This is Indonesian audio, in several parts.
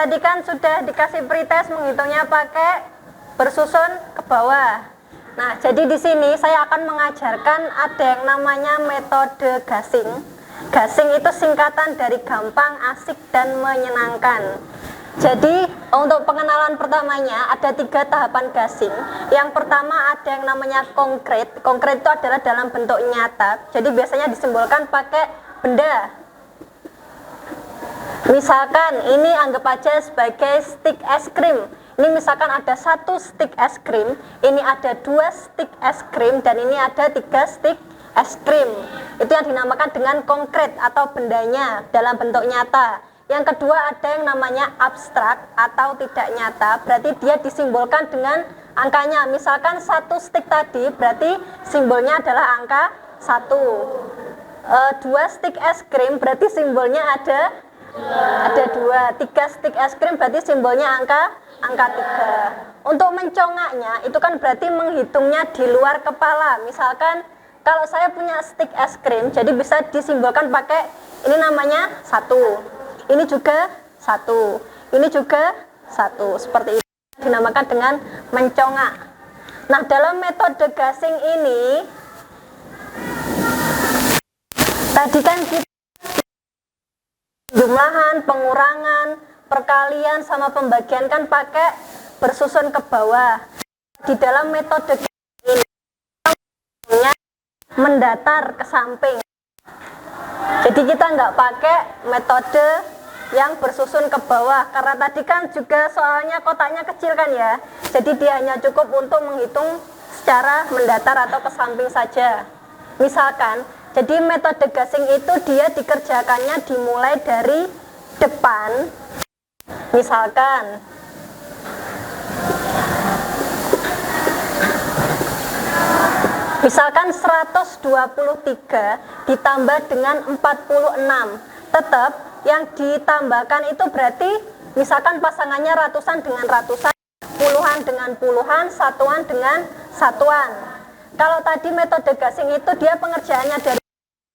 tadi kan sudah dikasih pretest menghitungnya pakai bersusun ke bawah. Nah, jadi di sini saya akan mengajarkan ada yang namanya metode gasing. Gasing itu singkatan dari gampang, asik, dan menyenangkan. Jadi untuk pengenalan pertamanya ada 3 tahapan gasing. Yang pertama ada yang namanya konkret. Konkret itu adalah dalam bentuk nyata. Jadi biasanya disimbolkan pakai benda. Misalkan ini anggap aja sebagai stick es krim. Ini misalkan ada 1 stick es krim, ini ada 2 stick es krim, dan ini ada 3 stick es krim. Itu yang dinamakan dengan konkret atau bendanya dalam bentuk nyata. Yang kedua ada yang namanya abstrak atau tidak nyata. Berarti dia disimbolkan dengan angkanya. Misalkan 1 stick tadi berarti simbolnya adalah angka 1. 2 stick es krim berarti simbolnya ada 2, 3 stick es krim berarti simbolnya angka 3. Untuk mencongaknya itu kan berarti menghitungnya di luar kepala. Misalkan kalau saya punya stick es krim, jadi bisa disimbolkan pakai ini namanya 1, ini juga 1, ini juga 1, seperti itu dinamakan dengan mencongak. Nah, dalam metode gasing ini tadi kan kita jumlahan, pengurangan, perkalian, sama pembagian kan pakai bersusun ke bawah. Di dalam metode ini mendatar ke samping. Jadi kita nggak pakai metode yang bersusun ke bawah, karena tadi kan juga soalnya kotaknya kecil kan ya. Jadi dia hanya cukup untuk menghitung secara mendatar atau ke samping saja. Misalkan jadi metode gasing itu dia dikerjakannya dimulai dari depan. Misalkan Misalkan 123 ditambah dengan 46. Tetap yang ditambahkan itu berarti misalkan pasangannya ratusan dengan ratusan, puluhan dengan puluhan, satuan dengan satuan. Kalau tadi metode gasing itu dia pengerjaannya dari,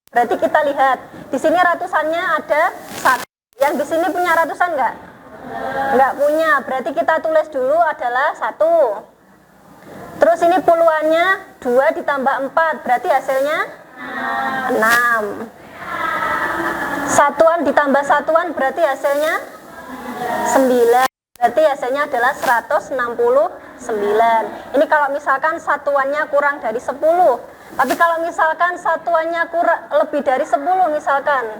berarti kita lihat di sini ratusannya ada 1. Yang di sini punya ratusan enggak? Enggak punya. Berarti kita tulis dulu adalah 1. Terus ini puluhannya 2 ditambah 4, berarti hasilnya 6. Satuan ditambah satuan berarti hasilnya 9. Berarti hasilnya adalah 169. Ini kalau misalkan satuannya kurang dari 10. Tapi kalau misalkan satuannya kurang lebih dari 10 misalkan,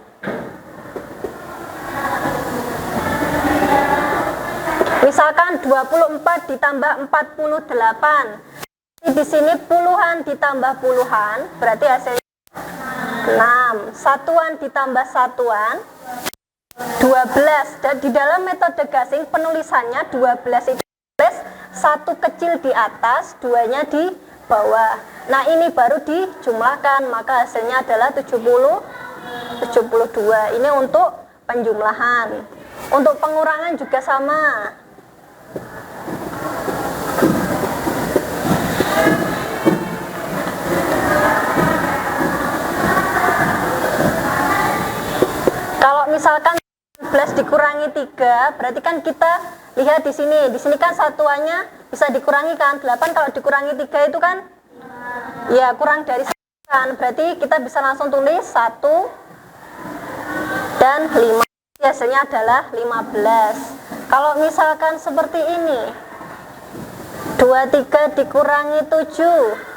misalkan 24 ditambah 48. Di sini puluhan ditambah puluhan berarti hasilnya 6. Satuan ditambah satuan 12. Dan di dalam metode gasing penulisannya 12 itu tulis 1 kecil di atas, 2-nya di bawah. Nah, ini baru dijumlahkan, maka hasilnya adalah 72. Ini untuk penjumlahan. Untuk pengurangan juga sama. Kalau misalkan 11 dikurangi 3, berarti kan kita lihat di sini. Di sini kan satuannya bisa dikurangi kan. 8 kalau dikurangi 3 itu kan ya kurang dari 1 kan. Berarti kita bisa langsung tulis 1 dan 5. Hasilnya adalah 15. Kalau misalkan seperti ini, 23 dikurangi 7.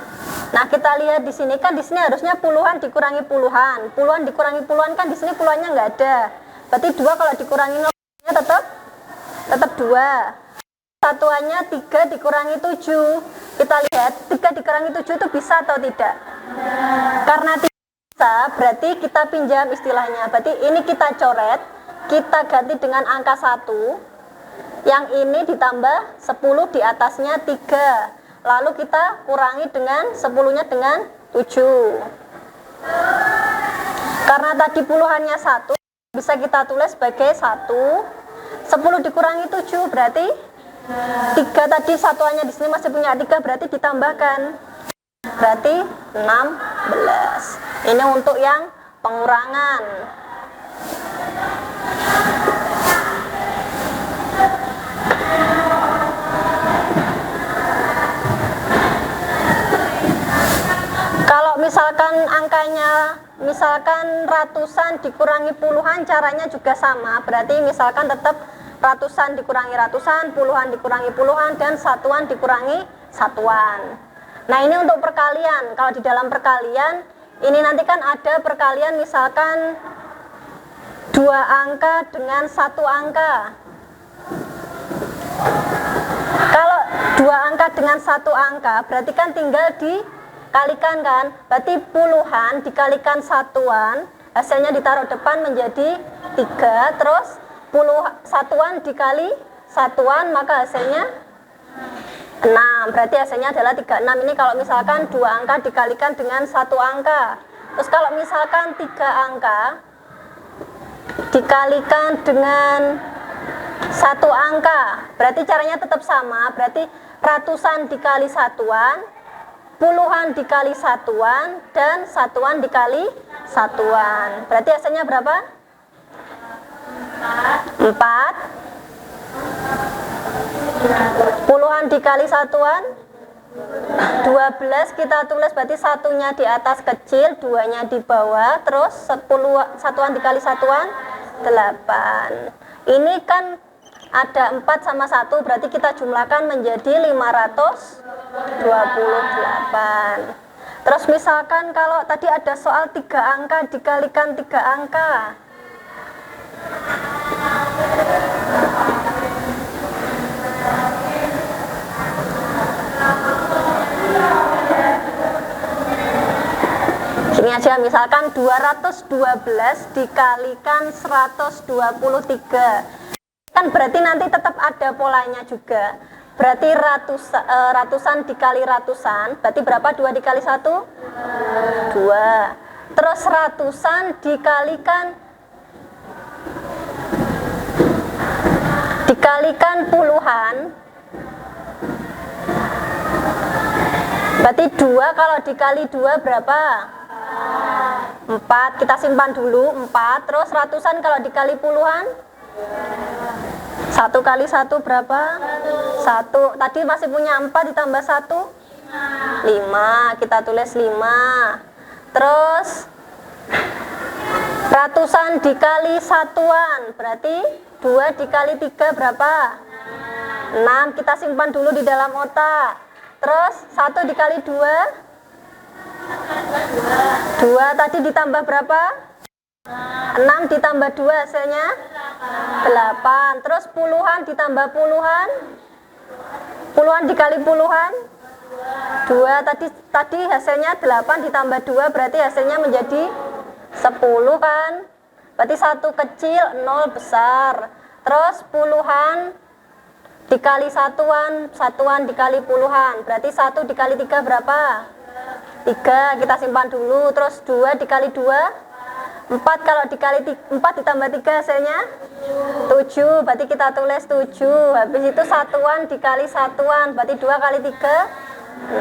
Nah, kita lihat di sini kan, di sini harusnya puluhan dikurangi puluhan. Puluhan dikurangi puluhan kan di sini puluhannya nggak ada. Berarti 2 kalau dikurangi 0 tetap 2. Satuannya 3 dikurangi 7. Kita lihat 3 dikurangi 7 itu bisa atau tidak? Karena tidak bisa, berarti kita pinjam istilahnya. Berarti ini kita coret, kita ganti dengan angka 1. Yang ini ditambah 10 di atasnya 3. Lalu kita kurangi dengan 10-nya dengan 7. Karena tadi puluhannya 1, bisa kita tulis sebagai 1. 10 dikurangi 7 berarti 3 tadi satuannya di sini masih punya 3, berarti ditambahkan. Berarti 16. Ini untuk yang pengurangan. misalkan angkanya misalkan ratusan dikurangi puluhan, caranya juga sama. Berarti misalkan tetap ratusan dikurangi ratusan, puluhan dikurangi puluhan, dan satuan dikurangi satuan. Nah, ini untuk perkalian. Kalau di dalam perkalian ini nanti kan ada perkalian misalkan 2 angka dengan 1 angka. Kalau 2 angka dengan 1 angka berarti kan tinggal dikalikan kan, berarti puluhan dikalikan satuan, hasilnya ditaruh depan menjadi 3, terus satuan dikali satuan maka hasilnya 6, berarti hasilnya adalah 36. Ini kalau misalkan 2 angka dikalikan dengan 1 angka. Terus kalau misalkan 3 angka dikalikan dengan 1 angka, berarti caranya tetap sama. Berarti ratusan dikali satuan, puluhan dikali satuan, dan satuan dikali satuan. Berarti hasilnya berapa? 4. Puluhan dikali satuan 12, kita tulis berarti satunya di atas kecil, 2-nya di bawah, terus 10 satuan dikali satuan 8. Ini kan ada 4 sama 1, berarti kita jumlahkan menjadi 528. Terus misalkan kalau tadi ada soal 3 angka dikalikan 3 angka. Ini aja, misalkan 212 dikalikan 123. Kan berarti nanti tetap ada polanya juga. Berarti ratusan dikali ratusan, berarti berapa? 2 dikali 1? 2. Terus ratusan dikalikan puluhan, berarti 2 kalau dikali 2 berapa? 4. Kita simpan dulu 4. Terus ratusan kalau dikali puluhan, 1 kali 1 berapa? 1. Tadi masih punya 4 ditambah 1 5. Kita tulis 5. Terus ratusan dikali satuan, berarti 2 dikali 3 berapa? 6. Kita simpan dulu di dalam otak. Terus 1 dikali 2 tadi ditambah berapa? 6 ditambah 2 hasilnya 8. Terus puluhan ditambah puluhan, puluhan dikali puluhan 2, tadi hasilnya 8 ditambah 2 berarti hasilnya menjadi 10 kan. Berarti 1 kecil 0 besar. Terus puluhan dikali satuan, satuan dikali puluhan, berarti 1 dikali 3 berapa? 3. Kita simpan dulu. Terus 2 dikali 2 4. Kalau dikali 4 ditambah 3 hasilnya 7, berarti kita tulis 7. Habis itu satuan dikali satuan, berarti 2 kali 3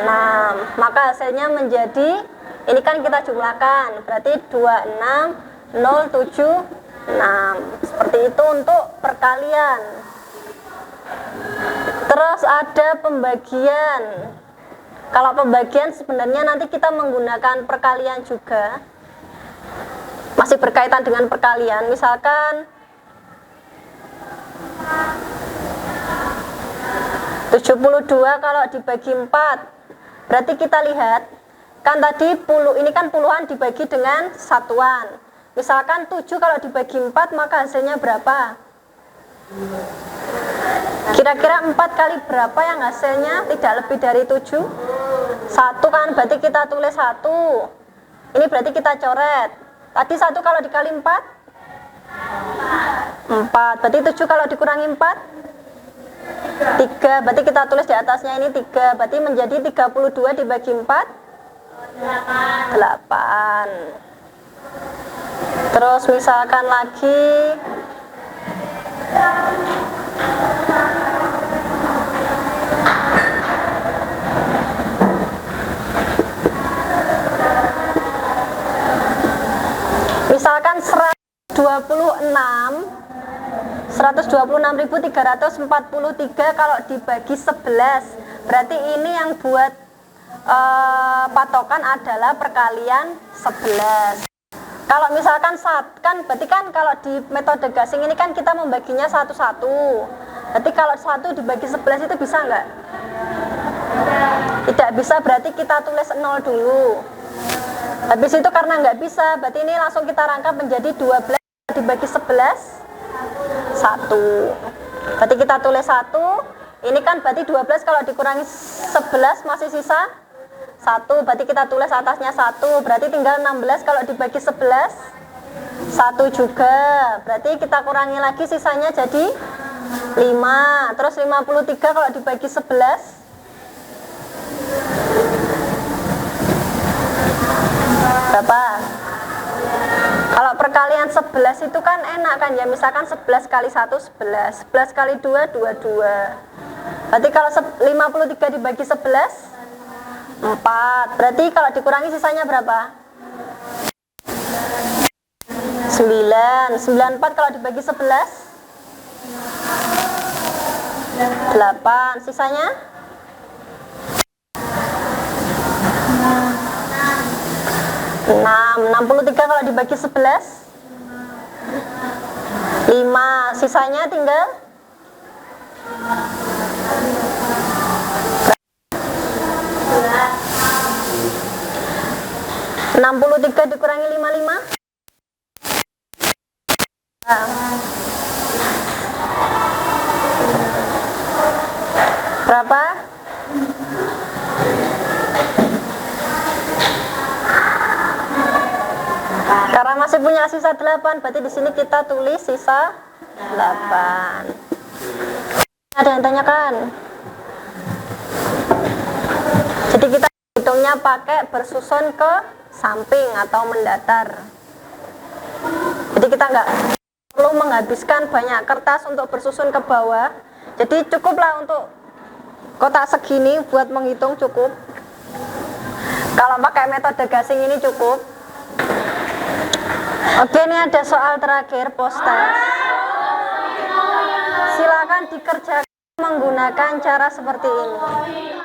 6. Maka hasilnya menjadi, ini kan kita jumlahkan, berarti 26076. Seperti itu untuk perkalian. Terus ada pembagian. Kalau pembagian sebenarnya nanti kita menggunakan perkalian juga, masih berkaitan dengan perkalian. Misalkan 72 kalau dibagi 4, berarti kita lihat kan tadi ini kan puluhan dibagi dengan satuan. Misalkan 7 kalau dibagi 4 maka hasilnya berapa? Kira-kira 4 kali berapa yang hasilnya tidak lebih dari 7? 1 kan, berarti kita tulis 1. Ini berarti kita coret. Tadi 1 kalau dikali 4? 4. Berarti 7 kalau dikurangi 4? 3. Berarti kita tulis di atasnya ini 3. Berarti menjadi 32 dibagi 4? 8. Terus misalkan lagi misalkan 126.343 kalau dibagi 11, berarti ini yang buat patokan adalah perkalian 11. Kalau misalkan berarti kan kalau di metode gasing ini kan kita membaginya satu-satu. Berarti kalau 1 dibagi 11 itu bisa nggak? Tidak bisa, berarti kita tulis 0 dulu. Habis itu karena nggak bisa, berarti ini langsung kita rangkap menjadi 12 dibagi 11, 1. Berarti kita tulis 1. Ini kan berarti 12 kalau dikurangi 11 masih sisa 1. Berarti kita tulis atasnya 1. Berarti tinggal 16 kalau dibagi 11, 1 juga. Berarti kita kurangi lagi sisanya jadi 5. Terus 53 kalau dibagi 11, berapa? Kalau perkalian 11 itu kan enak kan ya, misalkan 11 kali 1 11, 11 kali 2 22. Berarti kalau 53 dibagi 11, 4. Berarti kalau dikurangi sisanya berapa? 9. 94 kalau dibagi 11, 8. Sisanya 6. 63 kalau dibagi 11, 5. Sisanya tinggal 63 dikurangi 55, berapa? Karena masih punya sisa 8, berarti di sini kita tulis sisa 8. Ada yang tanyakan? Jadi kita hitungnya pakai bersusun ke samping atau mendatar. Jadi kita nggak perlu menghabiskan banyak kertas untuk bersusun ke bawah. Jadi cukuplah untuk kotak segini buat menghitung cukup. Kalau pakai metode gasing ini cukup. Oke, ini ada soal terakhir post test. Silakan dikerjakan menggunakan cara seperti ini.